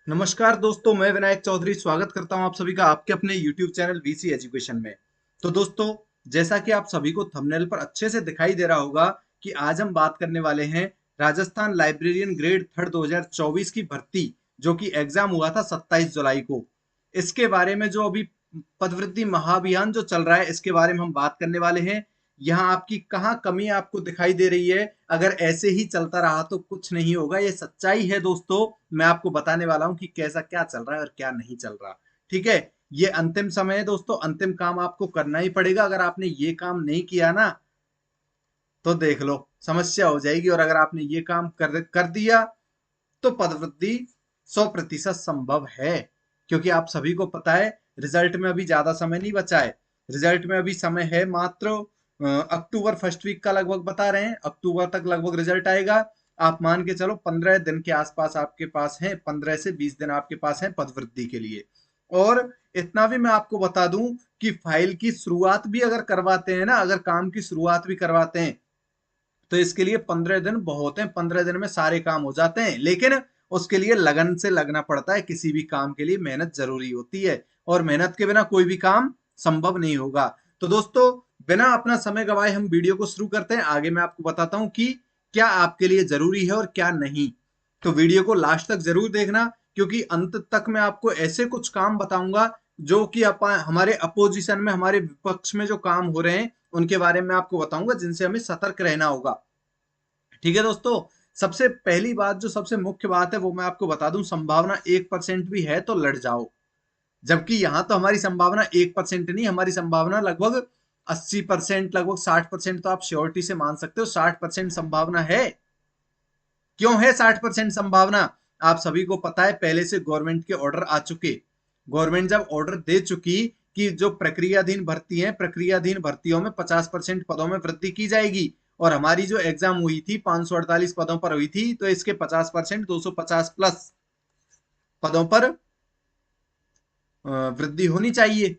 नमस्कार दोस्तों, मैं विनायक चौधरी स्वागत करता हूं आप सभी का आपके अपने YouTube चैनल वीसी एजुकेशन में। तो दोस्तों, जैसा कि आप सभी को थंबनेल पर अच्छे से दिखाई दे रहा होगा कि आज हम बात करने वाले हैं राजस्थान लाइब्रेरियन ग्रेड थर्ड 2024 की भर्ती, जो कि एग्जाम हुआ था 27 जुलाई को। इसके बारे में जो अभी पदवृत्ति महाअभियान जो चल रहा है, इसके बारे में हम बात करने वाले हैं। यहाँ आपकी कहाँ कमी आपको दिखाई दे रही है, अगर ऐसे ही चलता रहा तो कुछ नहीं होगा। ये सच्चाई है दोस्तों, मैं आपको बताने वाला हूं कि कैसा क्या चल रहा है और क्या नहीं चल रहा। ठीक है, ये अंतिम समय है दोस्तों, अंतिम काम आपको करना ही पड़ेगा। अगर आपने ये काम नहीं किया ना, तो देख लो समस्या हो जाएगी। और अगर आपने ये काम कर दिया तो पदवृद्धि 100% संभव है, क्योंकि आप सभी को पता है रिजल्ट में अभी ज्यादा समय नहीं बचा है। रिजल्ट में अभी समय है मात्र अक्टूबर फर्स्ट वीक का लगभग बता रहे हैं, अक्टूबर तक लगभग रिजल्ट आएगा। आप मान के चलो 15 दिन के आसपास आपके पास है, 15 से 20 दिन आपके पास है पदवृद्धि के लिए। और इतना भी मैं आपको बता दूं कि फाइल की शुरुआत भी अगर करवाते हैं ना, अगर काम की शुरुआत भी करवाते हैं, तो इसके लिए 15 दिन बहुत हैं। 15 दिन में सारे काम हो जाते हैं, लेकिन उसके लिए लगन से लगना पड़ता है। किसी भी काम के लिए मेहनत जरूरी होती है, और मेहनत के बिना कोई भी काम संभव नहीं होगा। तो दोस्तों, बिना अपना समय गवाए हम वीडियो को शुरू करते हैं। आगे मैं आपको बताता हूं कि क्या आपके लिए जरूरी है और क्या नहीं। तो वीडियो को लास्ट तक जरूर देखना, क्योंकि अंत तक मैं आपको ऐसे कुछ काम बताऊंगा जो कि हमारे अपोजिशन में, हमारे विपक्ष में जो काम हो रहे हैं, उनके बारे में आपको बताऊंगा, जिनसे हमें सतर्क रहना होगा। ठीक है दोस्तों, सबसे पहली बात, जो सबसे मुख्य बात है, वो मैं आपको बता दूं, संभावना 1% भी है तो लड़ जाओ। जबकि यहां तो हमारी संभावना 1% नहीं, हमारी संभावना लगभग 80%, लगभग 60% तो आप श्योरिटी से मान सकते हो। 60% संभावना है। क्यों है 60% संभावना? आप सभी को पता है, पहले से गवर्नमेंट के ऑर्डर आ चुके। गवर्नमेंट जब ऑर्डर दे चुकी कि जो प्रक्रियाधीन भर्ती है, प्रक्रियाधीन भर्तियों में 50% पदों में वृद्धि की जाएगी। और हमारी जो एग्जाम हुई थी 548 पदों पर हुई थी, तो इसके 50%, 250 प्लस पदों पर वृद्धि होनी चाहिए।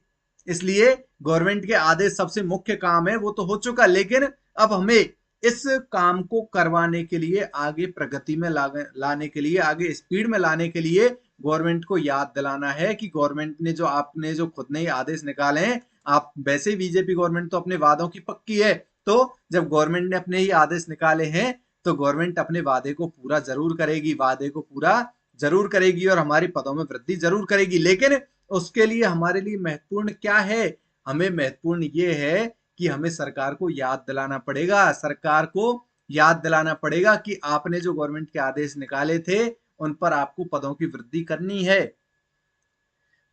इसलिए गवर्नमेंट के आदेश, सबसे मुख्य काम है वो तो हो चुका, लेकिन अब हमें इस काम को करवाने के लिए, आगे प्रगति में लाने के लिए, आगे स्पीड में लाने के लिए गवर्नमेंट को याद दिलाना है कि गवर्नमेंट ने जो, आपने जो खुद ने ही आदेश निकाले हैं, आप वैसे ही बीजेपी गवर्नमेंट तो अपने वादों की पक्की है। तो जब गवर्नमेंट ने अपने ही आदेश निकाले हैं, तो गवर्नमेंट अपने वादे को पूरा जरूर करेगी, वादे को पूरा जरूर करेगी, और हमारे पदों में वृद्धि जरूर करेगी। लेकिन उसके लिए हमारे लिए महत्वपूर्ण क्या है? हमें महत्वपूर्ण ये है कि हमें सरकार को याद दिलाना पड़ेगा, सरकार को याद दिलाना पड़ेगा कि आपने जो गवर्नमेंट के आदेश निकाले थे, उन पर आपको पदों की वृद्धि करनी है।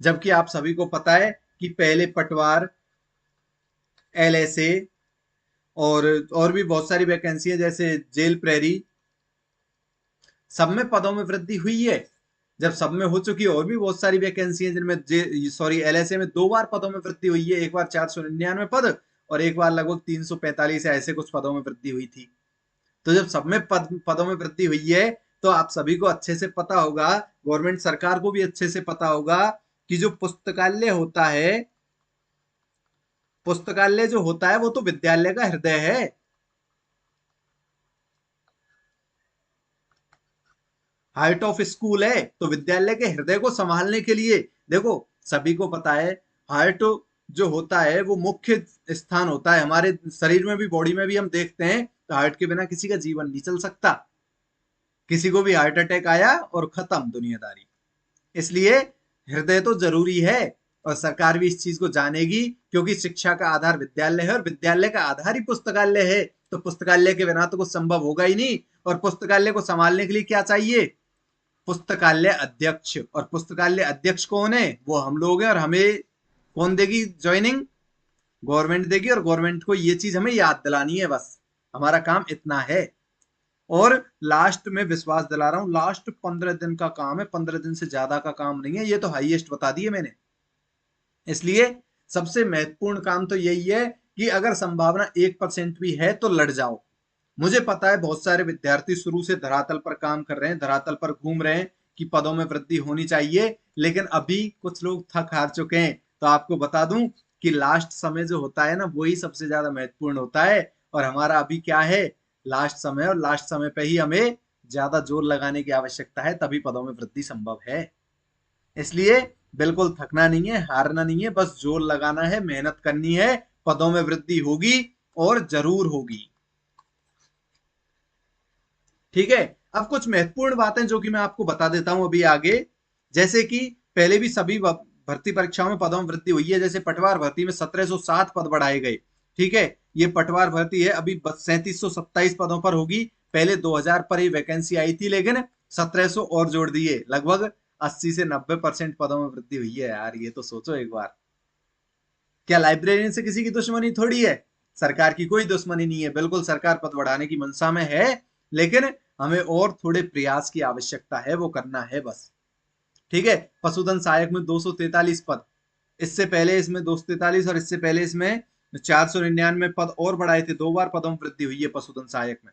जबकि आप सभी को पता है कि पहले पटवार, एलएसए, और भी बहुत सारी वैकेंसी है, जैसे जेल प्रहरी, सब में पदों में वृद्धि हुई है। जब सब में हो चुकी है, और भी बहुत सारी वैकेंसी है जिनमें एलएसए में 2 बार पदों में वृद्धि हुई है। एक बार 499 पद, और एक बार लगभग 345, ऐसे कुछ पदों में वृद्धि हुई थी। तो जब सब में पदों में वृद्धि हुई है, तो आप सभी को अच्छे से पता होगा, गवर्नमेंट सरकार को भी अच्छे से पता होगा कि जो पुस्तकालय होता है, पुस्तकालय जो होता है वो तो विद्यालय का हृदय है। हार्ट ऑफ स्कूल है। तो विद्यालय के हृदय को संभालने के लिए, देखो सभी को पता है, हार्ट जो होता है वो मुख्य स्थान होता है हमारे शरीर में भी, बॉडी में भी हम देखते हैं। तो हार्ट के बिना किसी का जीवन नहीं चल सकता। किसी को भी हार्ट अटैक आया और खत्म दुनियादारी। इसलिए हृदय तो जरूरी है, और सरकार भी इस चीज को जानेगी, क्योंकि शिक्षा का आधार विद्यालय है, और विद्यालय का आधार ही पुस्तकालय है। तो पुस्तकालय के बिना तो कुछ संभव होगा ही नहीं। और पुस्तकालय को संभालने के लिए क्या चाहिए? पुस्तकालय अध्यक्ष। और पुस्तकालय अध्यक्ष कौन है? वो हम लोग हैं। और हमें कौन देगी ज्वाइनिंग? गवर्नमेंट देगी। और गवर्नमेंट को ये चीज हमें याद दिलानी है, बस हमारा काम इतना है। और लास्ट में विश्वास दिला रहा हूं, लास्ट 15 दिन का काम है, 15 दिन से ज्यादा का काम नहीं है। ये तो हाईएस्ट बता दिए मैंने। इसलिए सबसे महत्वपूर्ण काम तो यही है कि अगर संभावना 1% भी है तो लड़ जाओ। मुझे पता है बहुत सारे विद्यार्थी शुरू से धरातल पर काम कर रहे हैं, धरातल पर घूम रहे हैं कि पदों में वृद्धि होनी चाहिए, लेकिन अभी कुछ लोग थक हार चुके हैं। तो आपको बता दूं कि लास्ट समय जो होता है ना, वही सबसे ज्यादा महत्वपूर्ण होता है। और हमारा अभी क्या है? लास्ट समय, और लास्ट समय पे ही हमें ज्यादा जोर लगाने की आवश्यकता है, तभी पदों में वृद्धि संभव है। इसलिए बिल्कुल थकना नहीं है, हारना नहीं है, बस जोर लगाना है, मेहनत करनी है, पदों में वृद्धि होगी और जरूर होगी। ठीक है। अब कुछ महत्वपूर्ण बातें जो कि मैं आपको बता देता हूं अभी आगे। जैसे कि पहले भी सभी भर्ती परीक्षाओं में पदों में वृद्धि हुई है। जैसे पटवार भर्ती में 1707 पद बढ़ाए गए। ठीक है, ये पटवार भर्ती है, अभी 3727 पदों पर होगी। पहले 2000 पर ही वैकेंसी आई थी, लेकिन 1700 और जोड़ दिए, लगभग 80 से 90% पदों में वृद्धि हुई है। यार ये तो सोचो एक बार, क्या लाइब्रेरियन से किसी की दुश्मनी थोड़ी है? सरकार की कोई दुश्मनी नहीं है, बिल्कुल सरकार पद बढ़ाने की मंशा में है, लेकिन हमें और थोड़े प्रयास की आवश्यकता है, वो करना है बस। ठीक है। पशुधन सहायक में 243 पद, इससे पहले इसमें 243 और इससे पहले इसमें 499 पद और बढ़ाए थे। 2 बार पदों में वृद्धि हुई है पशुधन सहायक में।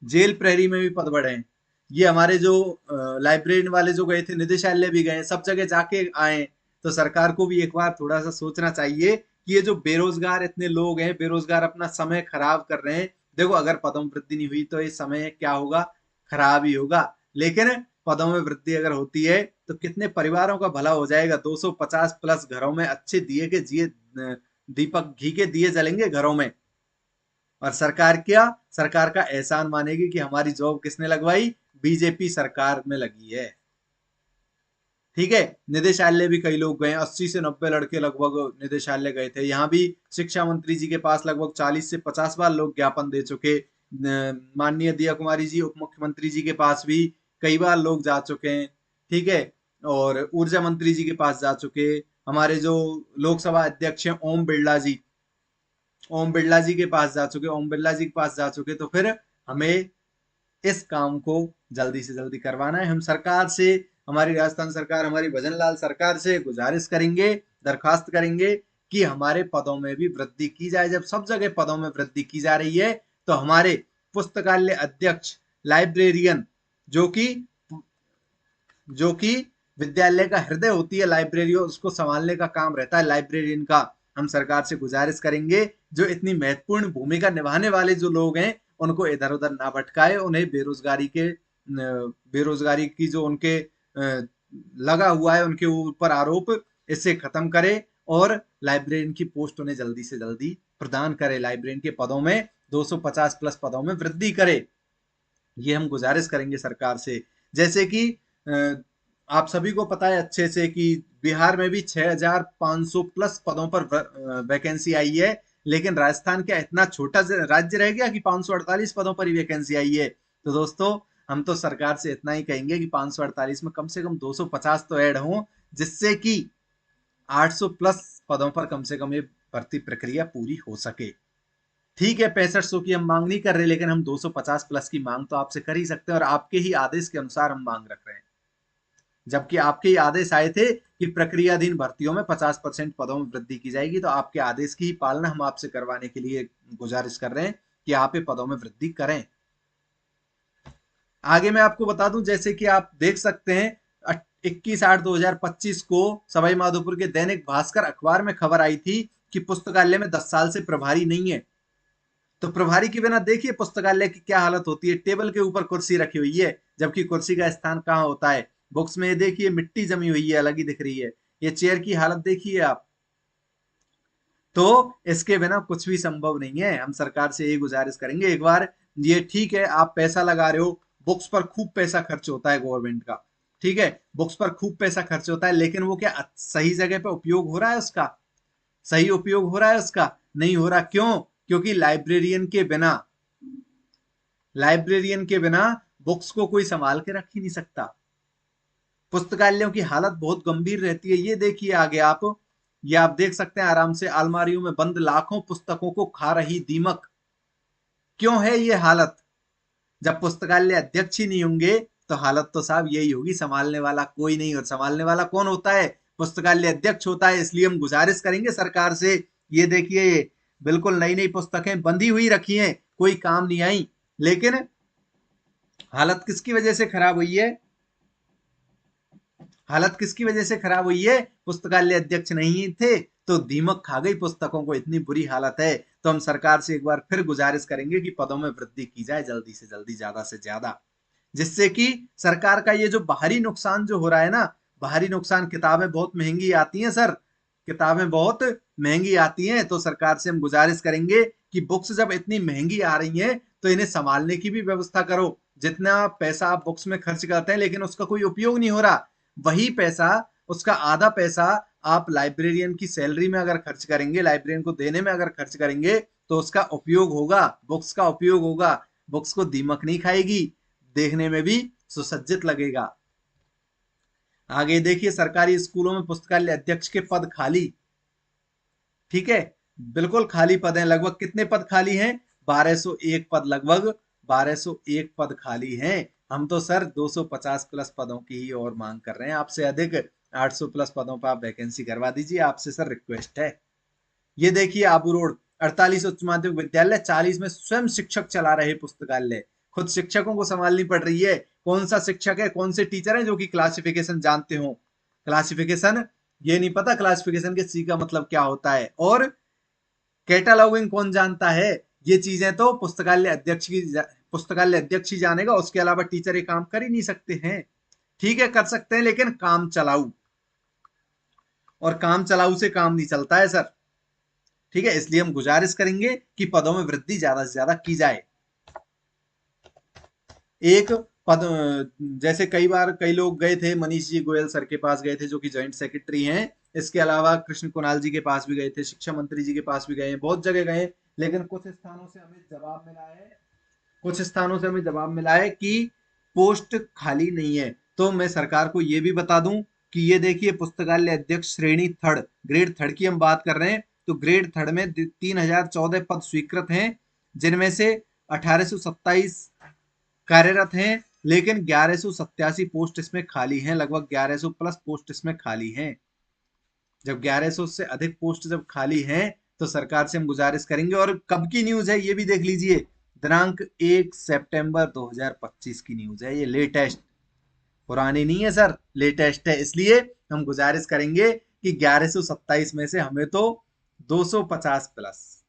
जेल प्रहरी में भी पद बढ़े हैं। ये हमारे जो लाइब्रेरियन वाले जो गए थे, निदेशालय भी गए, सब जगह जाके आए। तो सरकार को भी एक बार थोड़ा सा सोचना चाहिए कि ये जो बेरोजगार इतने लोग हैं, बेरोजगार अपना समय खराब कर रहे हैं। देखो अगर पदों में वृद्धि नहीं हुई तो ये समय क्या होगा, खराब ही होगा। लेकिन पदों में वृद्धि अगर होती है तो कितने परिवारों का भला हो जाएगा। 250 प्लस घरों में अच्छे दिए के जिए, दीपक घी के दिए जलेंगे घरों में। और सरकार क्या, सरकार का एहसान मानेगी कि हमारी जॉब किसने लगवाई, बीजेपी सरकार में लगी है। ठीक है। निदेशालय भी कई लोग गए, 80 से 90 लड़के लगभग निदेशालय गए थे। यहाँ भी शिक्षा मंत्री जी के पास लगभग 40 से 50 बार लोग ज्ञापन दे चुके। माननीय दिया कुमारी जी उप मुख्यमंत्री जी के पास भी कई बार लोग जा चुके हैं। ठीक है। और ऊर्जा मंत्री जी के पास जा चुके। हमारे जो लोकसभा अध्यक्ष हैं ओम बिरला जी, ओम बिरला जी के पास जा चुके, ओम बिरला जी के पास जा चुके। तो फिर हमें इस काम को जल्दी से जल्दी करवाना है। हम सरकार से, हमारी राजस्थान सरकार, हमारी भजन लाल सरकार से गुजारिश करेंगे, दरखास्त करेंगे कि हमारे पदों में भी वृद्धि की जाए। जब सब जगह पदों में वृद्धि की जा रही है तो हमारे पुस्तकालय अध्यक्ष, लाइब्रेरियन, जो कि जो कि विद्यालय का हृदय होती है लाइब्रेरी, उसको संभालने का काम रहता है लाइब्रेरियन का। हम सरकार से गुजारिश करेंगे जो इतनी महत्वपूर्ण भूमिका निभाने वाले जो लोग हैं उनको इधर उधर ना भटकाए, उन्हें बेरोजगारी की जो उनके लगा हुआ है उनके ऊपर आरोप, इससे खत्म करे और लाइब्रेरियन की पोस्ट उन्हें जल्दी से जल्दी प्रदान करे। लाइब्रेरियन के पदों में 250 प्लस पदों में वृद्धि करे, ये हम गुजारिश करेंगे सरकार से। जैसे कि आप सभी को पता है अच्छे से कि बिहार में भी 6500 प्लस पदों पर वैकेंसी आई है। लेकिन राजस्थान क्या इतना छोटा राज्य रह गया कि 548 पदों पर ही वैकेंसी आई है? तो दोस्तों हम तो सरकार से इतना ही कहेंगे कि 548 में कम से कम 250 तो ऐड हों, जिससे कि 800 प्लस पदों पर कम से कम ये भर्ती प्रक्रिया पूरी हो सके। ठीक है, 6500 की हम मांग नहीं कर रहे, लेकिन हम 250 प्लस की मांग तो आपसे कर ही सकते हैं और आपके ही आदेश के अनुसार हम मांग रख रहे हैं। जबकि आपके ही आदेश आए थे कि प्रक्रियाधीन भर्तियों में 50% पदों में वृद्धि की जाएगी, तो आपके आदेश की ही पालना हम आपसे करवाने के लिए गुजारिश कर रहे हैं कि आप ये पदों में वृद्धि करें। आगे मैं आपको बता दूं, जैसे कि आप देख सकते हैं 21/8/2025 को सवाई माधोपुर के दैनिक भास्कर अखबार में खबर आई थी कि पुस्तकालय में 10 साल से प्रभारी नहीं है। तो प्रभारी के बिना देखिए पुस्तकालय की क्या हालत होती है। टेबल के ऊपर कुर्सी रखी हुई है, जबकि कुर्सी का स्थान कहाँ होता है, बुक्स में देखिए मिट्टी जमी हुई है, अलग ही दिख रही है। ये चेयर की हालत देखिए आप। तो इसके बिना कुछ भी संभव नहीं है। हम सरकार से ये गुजारिश करेंगे एक बार, ये ठीक है आप पैसा लगा रहे हो, बुक्स पर खूब पैसा खर्च होता है गवर्नमेंट का। ठीक है, बुक्स पर खूब पैसा खर्च होता है, लेकिन वो क्या सही जगह पे उपयोग हो रहा है उसका? सही उपयोग हो रहा है उसका? नहीं हो रहा। क्यों? क्योंकि लाइब्रेरियन के बिना बुक्स को कोई संभाल के रख ही नहीं सकता। पुस्तकालयों की हालत बहुत गंभीर रहती है। ये देखिए आगे आप, ये आप देख सकते हैं आराम से, अलमारियों में बंद लाखों पुस्तकों को खा रही दीमक। क्यों है ये हालत? जब पुस्तकालय अध्यक्ष ही नहीं होंगे तो हालत तो साहब यही होगी, संभालने वाला कोई नहीं। और संभालने वाला कौन होता है? पुस्तकालय अध्यक्ष होता है। इसलिए हम गुजारिश करेंगे सरकार से, ये देखिए बिल्कुल नई नई पुस्तकें बंधी हुई रखी हैं, कोई काम नहीं आई, लेकिन हालत किसकी वजह से खराब हुई है? हालत किसकी वजह से खराब हुई है? पुस्तकालय अध्यक्ष नहीं थे तो दीमक खा गई पुस्तकों को, इतनी बुरी हालत है। तो हम सरकार से एक बार फिर गुजारिश करेंगे कि पदों में वृद्धि की जाए जल्दी से जल्दी, ज्यादा से ज्यादा, जिससे कि सरकार का ये जो बाहरी नुकसान जो हो रहा है ना, भारी नुकसान, किताबें बहुत महंगी आती हैं सर, किताबें बहुत महंगी आती हैं। तो सरकार से हम गुजारिश करेंगे कि बुक्स जब इतनी महंगी आ रही हैं तो इन्हें संभालने की भी व्यवस्था करो। जितना पैसा आप बुक्स में खर्च करते हैं लेकिन उसका कोई उपयोग नहीं हो रहा, वही पैसा, उसका आधा पैसा आप लाइब्रेरियन की सैलरी में अगर खर्च करेंगे, लाइब्रेरियन को देने में अगर खर्च करेंगे तो उसका उपयोग होगा, बुक्स का उपयोग होगा। बुक्स को दीमक नहीं खाएगी, देखने में भी सुसज्जित लगेगा। आगे देखिए, सरकारी स्कूलों में पुस्तकालय अध्यक्ष के पद खाली। ठीक है, बिल्कुल खाली पद हैं। लगभग कितने पद खाली हैं? 1201 पद, लगभग 1201 पद खाली हैं। हम तो सर 250 प्लस पदों की ही और मांग कर रहे हैं आपसे, अधिक 800 प्लस पदों पर आप वैकेंसी करवा दीजिए, आपसे सर रिक्वेस्ट है। ये देखिए आबू रोड 48 उच्च माध्यमिक विद्यालय, 40 में स्वयं शिक्षक चला रहे पुस्तकालय। खुद शिक्षकों को संभालनी पड़ रही है। कौन सा शिक्षक है, कौन से टीचर है जो कि क्लासिफिकेशन जानते हो? क्लासिफिकेशन ये नहीं पता क्लासिफिकेशन के सी का मतलब क्या होता है, और कैटालॉगिंग कौन जानता है? ये चीजें तो पुस्तकालय अध्यक्ष ही जानेगा, उसके अलावा टीचर ये काम कर ही नहीं सकते हैं। ठीक है, कर सकते हैं लेकिन काम चलाऊ, और काम चलाऊ से काम नहीं चलता है सर। ठीक है, इसलिए हम गुजारिश करेंगे कि पदों में वृद्धि ज्यादा से ज्यादा की जाए। एक पद, जैसे कई बार कई लोग गए थे, मनीष जी गोयल सर के पास गए थे जो कि जॉइंट सेक्रेटरी हैं, इसके अलावा कृष्ण कुणाल जी के पास भी गए थे, शिक्षा मंत्री जी के पास भी गए हैं, बहुत जगह गए, लेकिन कुछ स्थानों से हमें जवाब मिला है, कुछ स्थानों से हमें जवाब मिला है कि पोस्ट खाली नहीं है। तो मैं सरकार को ये भी बता दूं कि ये देखिए, पुस्तकालय अध्यक्ष श्रेणी थर्ड, ग्रेड थर्ड की हम बात कर रहे हैं, तो ग्रेड थर्ड में 3014 पद स्वीकृत हैं, जिनमें से 1827 कार्यरत हैं, लेकिन 1187 पोस्ट इसमें खाली हैं, लगभग 1100 प्लस पोस्ट इसमें खाली हैं। जब 1100 से अधिक पोस्ट जब खाली हैं तो सरकार से हम गुजारिश करेंगे। और कब की न्यूज है ये भी देख लीजिए, दिनांक 1 सितंबर 2025 की न्यूज है, ये लेटेस्ट, पुरानी नहीं है सर, लेटेस्ट है। इसलिए हम गुजारिश करेंगे कि 1127 में से हमें तो 250 प्लस,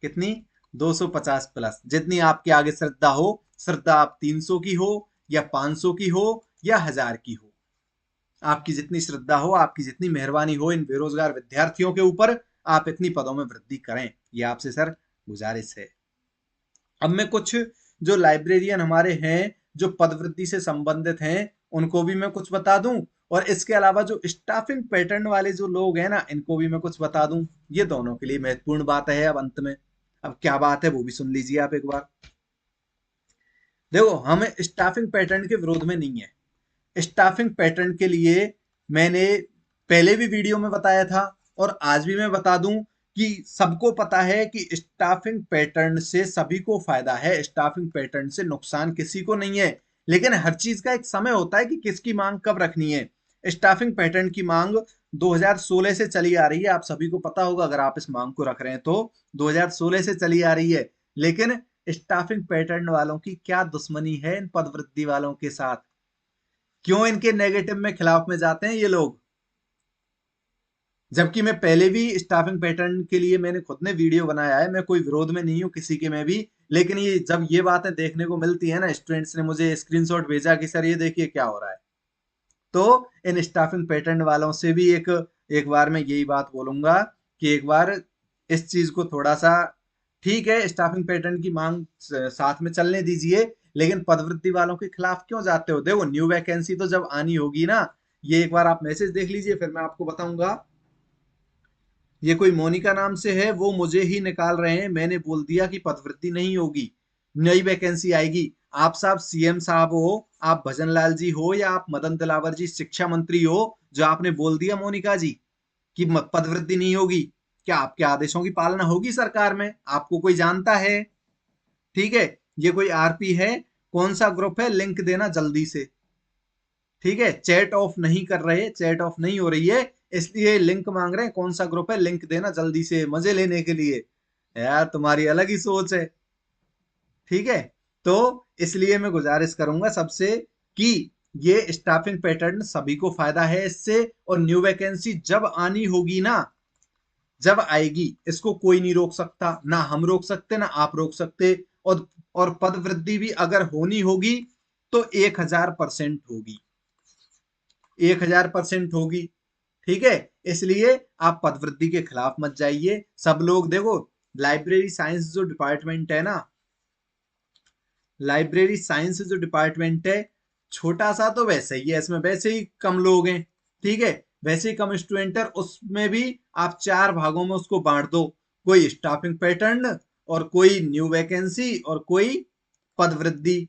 कितनी, 250 प्लस, जितनी आपके आगे श्रद्धा हो, श्रद्धा आप 300 की हो या 500 की हो या 1000 की हो, आपकी जितनी श्रद्धा हो, आपकी जितनी मेहरबानी हो इन बेरोजगार विद्यार्थियों के ऊपर, आप इतनी पदों में वृद्धि करें, ये आपसे सर गुजारिश है। अब मैं कुछ जो लाइब्रेरियन हमारे हैं जो पदवृद्धि से संबंधित हैं उनको भी मैं कुछ बता दूं, और इसके अलावा जो स्टाफिंग पैटर्न वाले जो लोग हैं ना, इनको भी मैं कुछ बता दूं। ये दोनों के लिए महत्वपूर्ण बात है। अब अंत में, अब क्या बात है वो भी सुन लीजिए आप एक बार। देखो, हम स्टाफिंग पैटर्न के विरोध में नहीं है। स्टाफिंग पैटर्न के लिए मैंने पहले भी वीडियो में बताया था, और आज भी मैं बता दूं कि सबको पता है कि स्टाफिंग पैटर्न से सभी को फायदा है, स्टाफिंग पैटर्न से नुकसान किसी को नहीं है। लेकिन हर चीज का एक समय होता है कि किसकी मांग कब रखनी है। स्टाफिंग पैटर्न की मांग 2016 से चली आ रही है, आप सभी को पता होगा अगर आप इस मांग को रख रहे हैं तो। 2016 से चली आ रही है, लेकिन स्टाफिंग पैटर्न वालों की क्या दुश्मनी है इन पदवृद्धि वालों के साथ? क्यों इनके नेगेटिव में, खिलाफ में जाते हैं ये लोग? जबकि मैं पहले भी स्टाफिंग पैटर्न के लिए मैंने खुद ने वीडियो बनाया है, मैं कोई विरोध में नहीं हूं किसी के में भी। लेकिन ये जब ये बातें देखने को मिलती है ना, स्टूडेंट्स ने मुझे स्क्रीनशॉट भेजा कि सर ये देखिए क्या हो रहा है, तो इन स्टाफिंग पैटर्न वालों से भी एक एक बार मैं यही बात बोलूंगा कि एक बार इस चीज को थोड़ा सा, ठीक है स्टाफिंग पैटर्न की मांग साथ में चलने दीजिए, लेकिन पदवृत्ति वालों के खिलाफ क्यों जाते हो? देखो, न्यू वैकेंसी तो जब आनी होगी ना, ये एक बार आप मैसेज देख लीजिए फिर मैं आपको बताऊंगा। ये कोई मोनिका नाम से है, वो मुझे ही निकाल रहे हैं, मैंने बोल दिया कि पदवृत्ति नहीं होगी, नई वैकेंसी आएगी। आप साहब सीएम साहब हो, आप भजन लाल जी हो, या आप मदन दिलावर जी शिक्षा मंत्री हो, जो आपने बोल दिया मोनिका जी कि पदवृद्धि नहीं होगी, क्या आपके आदेशों की पालना होगी सरकार में? आपको कोई जानता है? ठीक है, ये कोई आरपी है, कौन सा ग्रुप है, लिंक देना जल्दी से। ठीक है, चैट ऑफ नहीं कर रहे, चैट ऑफ नहीं हो रही है, इसलिए लिंक मांग रहे हैं, कौन सा ग्रुप है, लिंक देना जल्दी से मजे लेने के लिए। यार तुम्हारी अलग ही सोच है। ठीक है, तो इसलिए मैं गुजारिश करूंगा सबसे कि ये स्टाफिंग पैटर्न सभी को फायदा है इससे, और न्यू वैकेंसी जब आनी होगी ना, जब आएगी, इसको कोई नहीं रोक सकता, ना हम रोक सकते ना आप रोक सकते। और पद वृद्धि भी अगर होनी होगी तो 1000% होगी, 1000% होगी। ठीक है, इसलिए आप पदवृद्धि के खिलाफ मत जाइए। सब लोग देखो, लाइब्रेरी साइंस जो डिपार्टमेंट है ना, लाइब्रेरी साइंस जो डिपार्टमेंट है, छोटा सा तो वैसे ही है, इसमें वैसे ही कम लोग हैं। ठीक है, वैसे ही कम स्टूडेंट है, उसमें भी आप 4 भागों में उसको बांट दो, कोई स्टाफिंग पैटर्न और कोई न्यू वैकेंसी और कोई पद वृद्धि।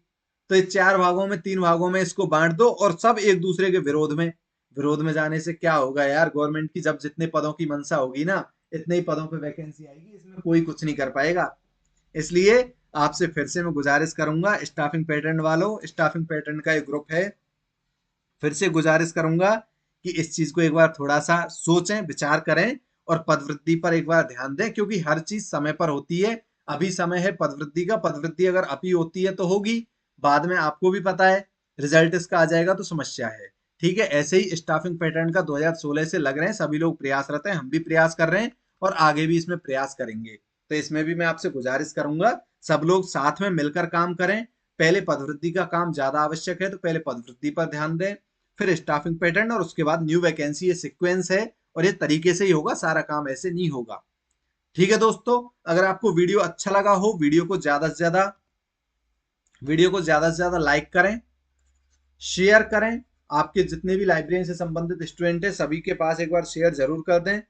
तो ये 4 भागों में 3 भागों में इसको बांट दो और सब एक दूसरे के विरोध में। विरोध में जाने से क्या होगा यार, गवर्नमेंट की जब जितने पदों की मंशा होगी ना, इतने ही पदों पे वैकेंसी आएगी, इसमें कोई कुछ नहीं कर पाएगा। इसलिए आपसे फिर से मैं गुजारिश करूंगा, स्टाफिंग पैटर्न वालों, स्टाफिंग पैटर्न का एक ग्रुप है, फिर से गुजारिश करूंगा कि इस चीज को एक बार थोड़ा सा सोचें, विचार करें और पदवृद्धि पर एक बार ध्यान दें, क्योंकि हर चीज समय पर होती है। अभी समय है पदवृद्धि का, पदवृद्धि अगर अभी होती है तो होगी, बाद में आपको भी पता है रिजल्ट इसका आ जाएगा तो समस्या है। ठीक है, ऐसे ही स्टाफिंग पैटर्न का 2016 से लग रहे हैं, सभी लोग प्रयासरत हैं, हम भी प्रयास कर रहे हैं और आगे भी इसमें प्रयास करेंगे। तो इसमें भी मैं आपसे गुजारिश करूंगा, सब लोग साथ में मिलकर काम करें। पहले पदवृद्धि का काम ज्यादा आवश्यक है तो पहले पदवृद्धि पर ध्यान दें, फिर स्टाफिंग पैटर्न और उसके बाद न्यू वैकेंसी। ये सीक्वेंस है और ये तरीके से ही होगा, सारा काम ऐसे नहीं होगा। ठीक है दोस्तों, अगर आपको वीडियो अच्छा लगा हो, वीडियो को ज्यादा से ज्यादा लाइक करें, शेयर करें। आपके जितने भी लाइब्रेरी से संबंधित स्टूडेंट है सभी के पास एक बार शेयर जरूर कर दें।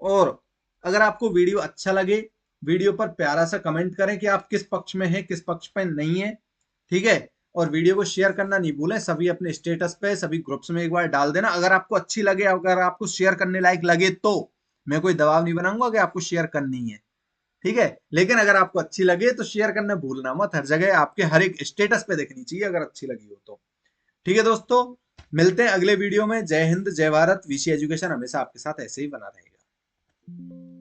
और अगर आपको वीडियो अच्छा लगे, वीडियो पर प्यारा सा कमेंट करें कि आप किस पक्ष में हैं, किस पक्ष में नहीं है। ठीक है, और वीडियो को शेयर करना नहीं भूलें, सभी अपने स्टेटस पे, सभी ग्रुप्स में एक बार डाल देना। अगर आपको अच्छी लगे, अगर आपको शेयर करने लायक लगे तो मैं कोई दबाव नहीं बनाऊंगा कि आपको शेयर करनी है। ठीक है, लेकिन अगर आपको अच्छी लगे तो शेयर करना भूलना मत, हर जगह आपके हर एक स्टेटस पे देखनी चाहिए अगर अच्छी लगी हो तो। ठीक है दोस्तों, मिलते हैं अगले वीडियो में। जय हिंद, जय भारत। वीसी एजुकेशन हमेशा आपके साथ ऐसे ही बना रहेगा।